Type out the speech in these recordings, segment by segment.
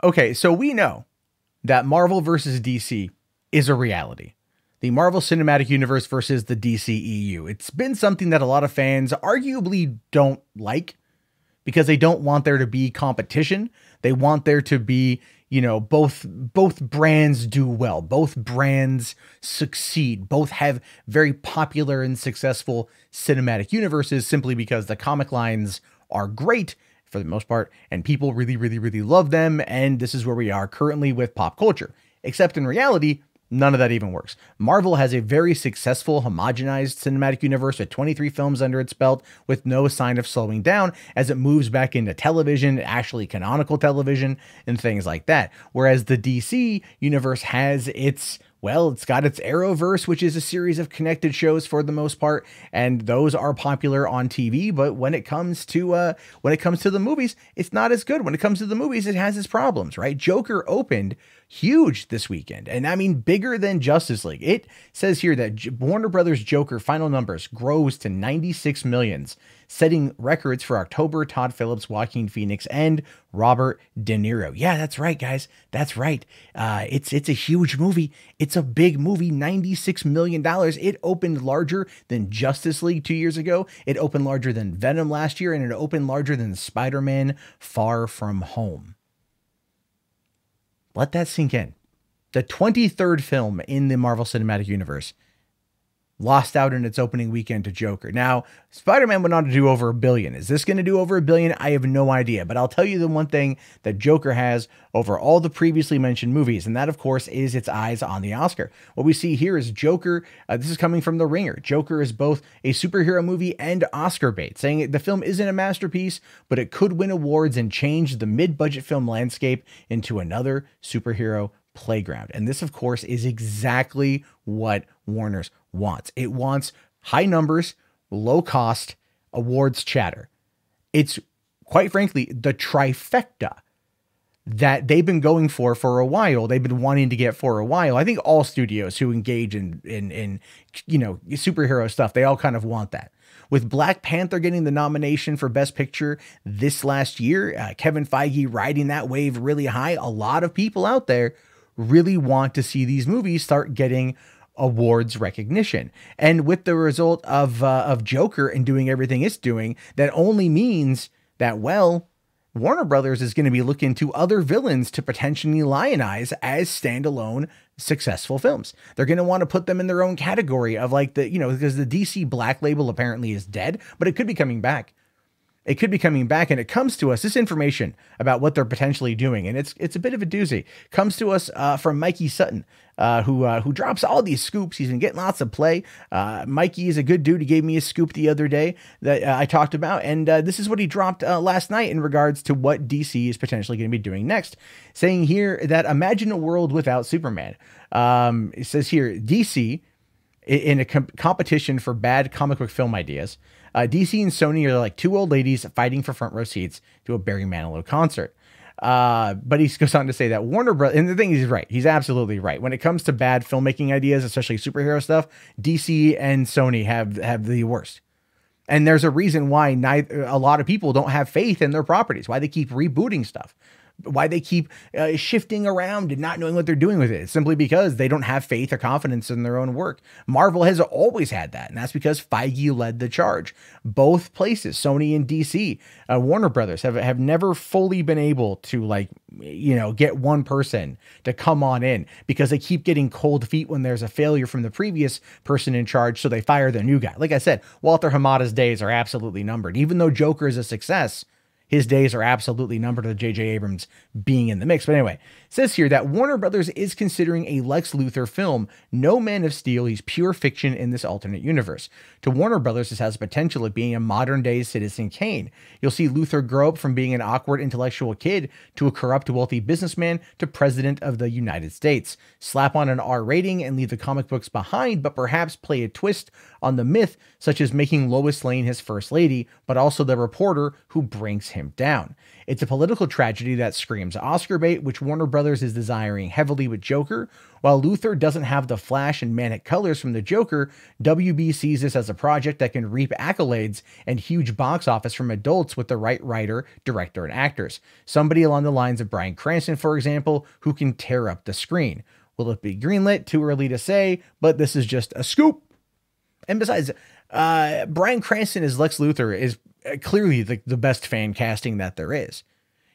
Okay, so we know that Marvel versus DC is a reality. The Marvel Cinematic Universe versus the DCEU. It's been something that a lot of fans arguably don't like because they don't want there to be competition. They want there to be, both brands do well. Both brands succeed. Both have very popular and successful cinematic universes simply because the comic lines are great for the most part, and people really, really, really love them. And this is where we are currently with pop culture. Except in reality, none of that even works. Marvel has a very successful, homogenized cinematic universe with 23 films under its belt, with no sign of slowing down as it moves back into television, actually canonical television, and things like that. Whereas the DC universe has it's got its Arrowverse, which is a series of connected shows for the most part, and those are popular on TV. But when it comes to the movies, it's not as good. When it comes to the movies, it has its problems, right? Joker opened huge this weekend, and I mean bigger than Justice League. It says here that Warner Brothers Joker final numbers grows to 96 millions, setting records for October. Todd Phillips, Joaquin Phoenix, and Robert De Niro. Yeah, that's right, guys. That's right. It's a huge movie. It's a big movie. $96 million. It opened larger than Justice League 2 years ago. It opened larger than Venom last year, and it opened larger than Spider-Man Far From Home. Let that sink in. The 23rd film in the Marvel Cinematic Universe lost out in its opening weekend to Joker. Now, Spider-Man went on to do over $1 billion. Is this going to do over $1 billion? I have no idea. But I'll tell you the one thing that Joker has over all the previously mentioned movies, and that, of course, is its eyes on the Oscar. What we see here is Joker. This is coming from The Ringer. Joker is both a superhero movie and Oscar bait, saying the film isn't a masterpiece, but it could win awards and change the mid-budget film landscape into another superhero playground. And this, of course, is exactly what Warner's wants. It wants high numbers, low cost, awards chatter. It's, quite frankly, the trifecta that they've been going for a while. They've been wanting to get for a while. I think all studios who engage in superhero stuff, they all kind of want that. With Black Panther getting the nomination for Best Picture this last year, Kevin Feige riding that wave really high, a lot of people out there really want to see these movies start getting awards recognition. And with the result of Joker and doing everything it's doing, that only means that, well, Warner Brothers is going to be looking to other villains to potentially lionize as standalone successful films. They're going to want to put them in their own category of because the DC Black Label apparently is dead, but it could be coming back. It could be coming back, and it comes to us, this information about what they're potentially doing, and it's a bit of a doozy. Comes to us from Mikey Sutton, who drops all these scoops. He's been getting lots of play. Mikey is a good dude. He gave me a scoop the other day that I talked about, and this is what he dropped last night in regards to what DC is potentially going to be doing next, saying here that imagine a world without Superman. It says here, DC, in a competition for bad comic book film ideas, DC and Sony are like two old ladies fighting for front row seats to a Barry Manilow concert. But he goes on to say that Warner Brothers, and the thing is, he's right. He's absolutely right. When it comes to bad filmmaking ideas, especially superhero stuff, DC and Sony have the worst. And there's a reason why a lot of people don't have faith in their properties, why they keep rebooting stuff, why they keep shifting around and not knowing what they're doing with it. It's simply because they don't have faith or confidence in their own work. Marvel has always had that, and that's because Feige led the charge. Both places, Sony and DC, Warner Brothers, have never fully been able to get one person to come on in because they keep getting cold feet when there's a failure from the previous person in charge, so they fire the new guy. Like I said, Walter Hamada's days are absolutely numbered. Even though Joker is a success, his days are absolutely numbered to J.J. Abrams being in the mix. But anyway, it says here that Warner Brothers is considering a Lex Luthor film. No Man of Steel. He's pure fiction in this alternate universe. To Warner Brothers, this has the potential of being a modern-day Citizen Kane. You'll see Luthor grow up from being an awkward intellectual kid to a corrupt, wealthy businessman to president of the United States. Slap on an R rating and leave the comic books behind, but perhaps play a twist on the myth, such as making Lois Lane his first lady, but also the reporter who brings him down. It's a political tragedy that screams Oscar bait, which Warner Brothers is desiring heavily with Joker. While Luthor doesn't have the flash and manic colors from the Joker, WB sees this as a project that can reap accolades and huge box office from adults with the right writer, director, and actors. Somebody along the lines of Bryan Crantson, for example, who can tear up the screen. Will it be greenlit? Too early to say, but this is just a scoop. And besides, Bryan Cranston as Lex Luthor is clearly the best fan casting that there is.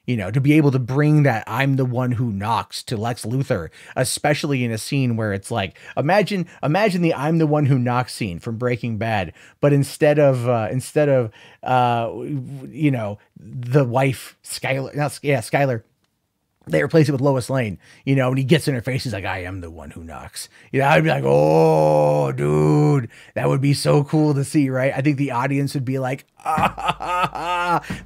You know, to be able to bring that "I'm the one who knocks" to Lex Luthor, especially in a scene where it's like, imagine the "I'm the one who knocks" scene from Breaking Bad, but instead of you know, the wife Skyler, they replace it with Lois Lane, you know, and he gets in her face. He's like, "I am the one who knocks." You know, I'd be like, "Oh, dude, that would be so cool to see," right? I think the audience would be like,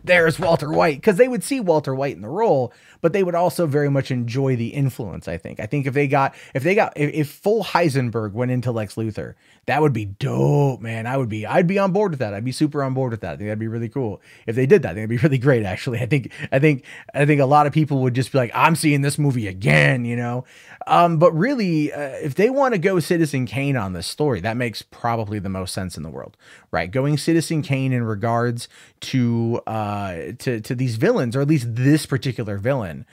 there's Walter White, because they would see Walter White in the role, but they would also very much enjoy the influence. I think if full Heisenberg went into Lex Luthor, that would be dope, man. I'd be on board with that. I'd be super on board with that. I think that'd be really cool if they did that. I think it'd be really great, actually. I think a lot of people would just be like, "I'm seeing this movie again," you know. But really, if they want to go Citizen Kane on this story, that makes probably the most sense in the world, right? Going Citizen Kane in regards to these villains, or at least this particular villain,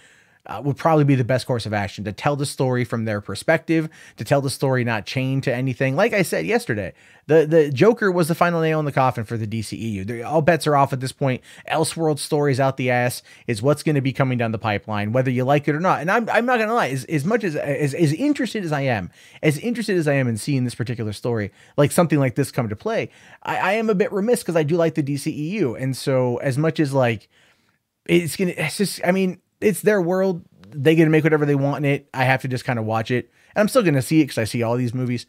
would probably be the best course of action, to tell the story from their perspective, to tell the story not chained to anything. Like I said yesterday, the Joker was the final nail in the coffin for the DCEU. All bets are off at this point. Elseworld stories out the ass is what's going to be coming down the pipeline, whether you like it or not. And I'm not going to lie, as much as interested as I am in seeing this particular story, like something like this come to play, I am a bit remiss, because I do like the DCEU. And so as much as like, it's their world. They get to make whatever they want in it. I have to just kind of watch it. And I'm still going to see it because I see all these movies.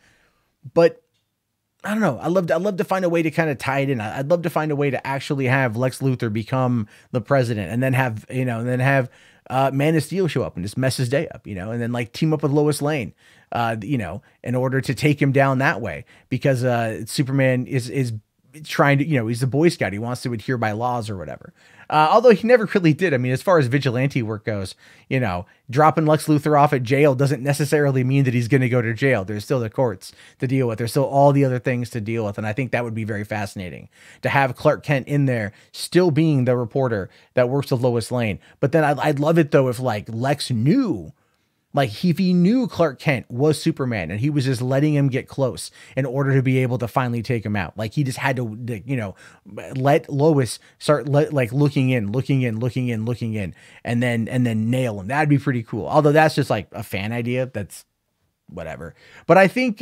But I don't know. I'd love to find a way to kind of tie it in. I'd love to find a way to actually have Lex Luthor become the president, and then have Man of Steel show up and just mess his day up, you know, and then like team up with Lois Lane, you know, in order to take him down that way, because Superman is trying to, you know, he's a Boy Scout. He wants to adhere by laws or whatever. Although he never really did. I mean, as far as vigilante work goes, you know, dropping Lex Luthor off at jail doesn't necessarily mean that he's going to go to jail. There's still the courts to deal with. There's still all the other things to deal with. And I think that would be very fascinating to have Clark Kent in there still being the reporter that works with Lois Lane. But then I'd love it though if like Lex knew, like if he knew Clark Kent was Superman and he was just letting him get close in order to be able to finally take him out. Like he just had to, you know, let Lois start looking in, and then nail him. That'd be pretty cool. Although that's just like a fan idea. That's whatever. But I think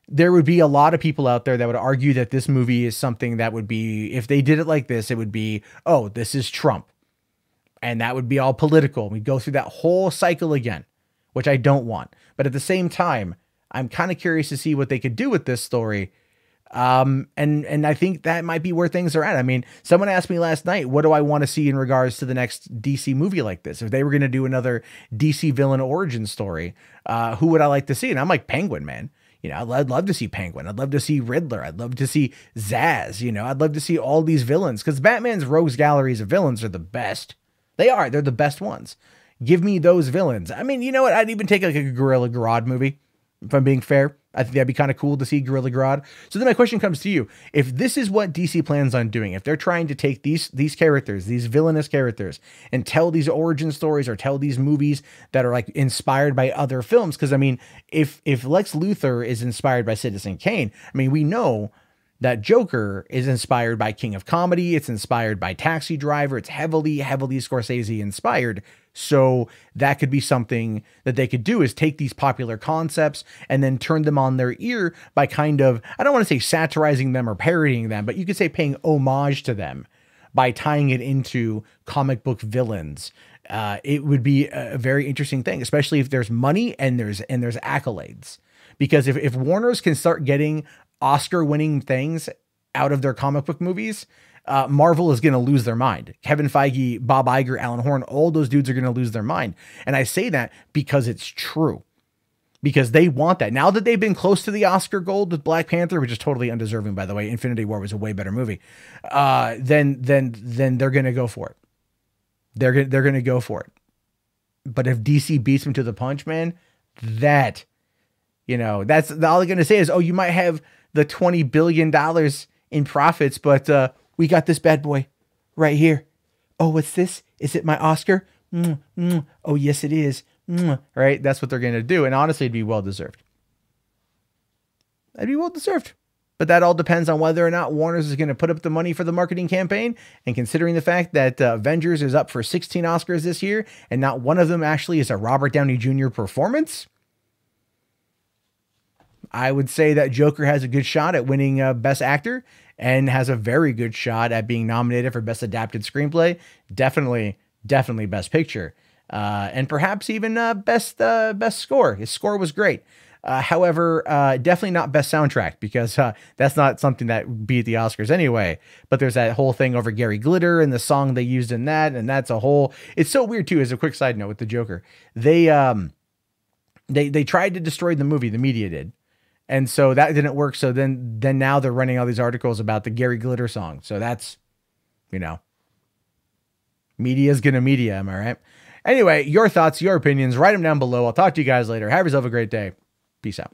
there would be a lot of people out there that would argue that this movie is something that would be, if they did it like this, it would be, oh, this is Trump. And that would be all political. We'd go through that whole cycle again, which I don't want. But at the same time, I'm kind of curious to see what they could do with this story. And I think that might be where things are at. I mean, someone asked me last night, what do I want to see in regards to the next DC movie like this? If they were going to do another DC villain origin story, who would I like to see? And I'm like, Penguin, man. You know, I'd love to see Penguin. I'd love to see Riddler. I'd love to see Zaz. You know, I'd love to see all these villains, because Batman's rogues galleries of villains are the best. They're the best ones. Give me those villains. I mean, you know what? I'd even take like a Gorilla Grodd movie, if I'm being fair. I think that'd be kind of cool to see Gorilla Grodd. So then my question comes to you. If this is what DC plans on doing, if they're trying to take these characters, these villainous characters, and tell these origin stories or tell these movies that are like inspired by other films, because I mean, if Lex Luthor is inspired by Citizen Kane, I mean, we know that Joker is inspired by King of Comedy. It's inspired by Taxi Driver. It's heavily Scorsese inspired. So that could be something that they could do, is take these popular concepts and then turn them on their ear by kind of, I don't want to say satirizing them or parodying them, but you could say paying homage to them by tying it into comic book villains. It would be a very interesting thing, especially if there's money and there's accolades. Because if Warner's can start getting Oscar-winning things out of their comic book movies, Marvel is going to lose their mind. Kevin Feige, Bob Iger, Alan Horn, all those dudes are going to lose their mind. And I say that because it's true. because they want that. Now that they've been close to the Oscar gold with Black Panther, which is totally undeserving, by the way. Infinity War was a way better movie. Then they're going to go for it. They're going to go for it. But if DC beats them to the punch, man, that's all they're going to say is, oh, you might have the $20 billion in profits, but we got this bad boy right here. Oh, what's this? Is it my Oscar? Oh, yes, it is. Right? That's what they're going to do. And honestly, it'd be well-deserved. It'd be well-deserved. But that all depends on whether or not Warner's is going to put up the money for the marketing campaign. And considering the fact that Avengers is up for 16 Oscars this year, and not one of them actually is a Robert Downey Jr. performance, I would say that Joker has a good shot at winning Best Actor and has a very good shot at being nominated for Best Adapted Screenplay. Definitely Best Picture. And perhaps even best score. His score was great. However, definitely not best soundtrack, because that's not something that beat the Oscars anyway. But there's that whole thing over Gary Glitter and the song they used in that, and that's a whole. It's so weird too. As a quick side note with the Joker, they tried to destroy the movie. The media did, and so that didn't work. So then now they're running all these articles about the Gary Glitter song. So that's, media's gonna media. Am I right? Anyway, your thoughts, your opinions, write them down below. I'll talk to you guys later. Have yourself a great day. Peace out.